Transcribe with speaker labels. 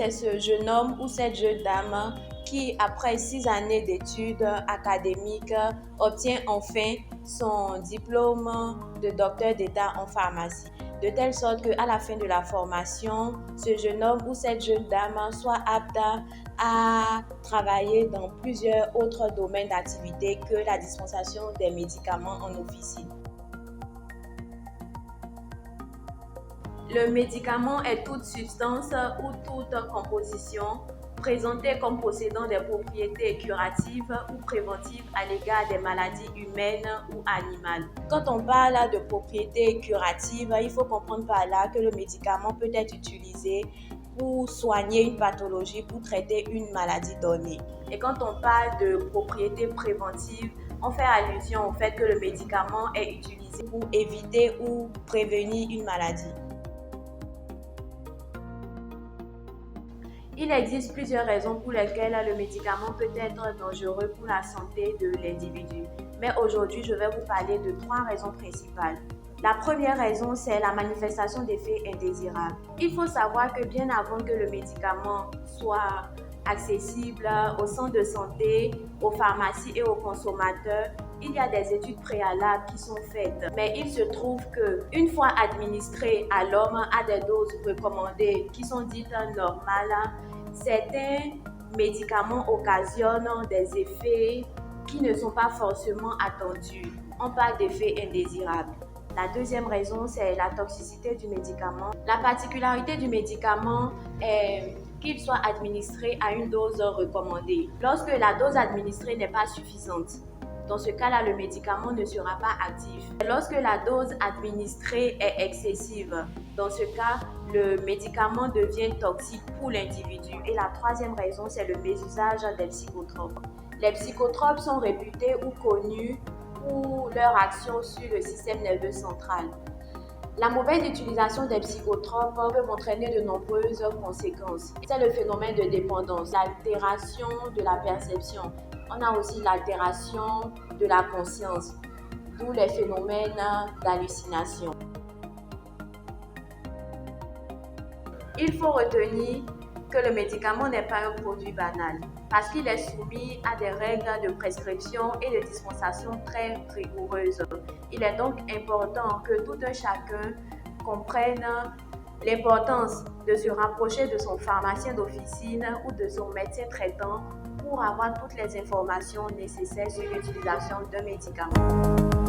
Speaker 1: c'est ce jeune homme ou cette jeune dame qui, après 6 années d'études académiques, obtient enfin son diplôme de docteur d'État en pharmacie. De telle sorte qu'à la fin de la formation, ce jeune homme ou cette jeune dame soit apte à travailler dans plusieurs autres domaines d'activité que la dispensation des médicaments en officine. Le médicament est toute substance ou toute composition présentée comme possédant des propriétés curatives ou préventives à l'égard des maladies humaines ou animales. Quand on parle de propriétés curatives, il faut comprendre par là que le médicament peut être utilisé pour soigner une pathologie, pour traiter une maladie donnée. Et quand on parle de propriétés préventives, on fait allusion au fait que le médicament est utilisé pour éviter ou prévenir une maladie. Il existe plusieurs raisons pour lesquelles le médicament peut être dangereux pour la santé de l'individu. Mais aujourd'hui, je vais vous parler de 3 raisons principales. La première raison, c'est la manifestation d'effets indésirables. Il faut savoir que bien avant que le médicament soit accessible aux centres de santé, aux pharmacies et aux consommateurs, il y a des études préalables qui sont faites. Mais il se trouve qu'une fois administré à l'homme à des doses recommandées qui sont dites normales, certains médicaments occasionnent des effets qui ne sont pas forcément attendus. On parle d'effets indésirables. La deuxième raison, c'est la toxicité du médicament. La particularité du médicament est qu'il soit administré à une dose recommandée. Lorsque la dose administrée n'est pas suffisante, dans ce cas-là, le médicament ne sera pas actif. Lorsque la dose administrée est excessive, dans ce cas, le médicament devient toxique pour l'individu. Et la troisième raison, c'est le mésusage des psychotropes. Les psychotropes sont réputés ou connus pour leur action sur le système nerveux central. La mauvaise utilisation des psychotropes peut entraîner de nombreuses conséquences. C'est le phénomène de dépendance, l'altération de la perception. On a aussi l'altération de la conscience, d'où les phénomènes d'hallucination. Il faut retenir que le médicament n'est pas un produit banal parce qu'il est soumis à des règles de prescription et de dispensation très rigoureuses. Il est donc important que tout un chacun comprenne l'importance de se rapprocher de son pharmacien d'officine ou de son médecin traitant pour avoir toutes les informations nécessaires sur l'utilisation d'un médicament.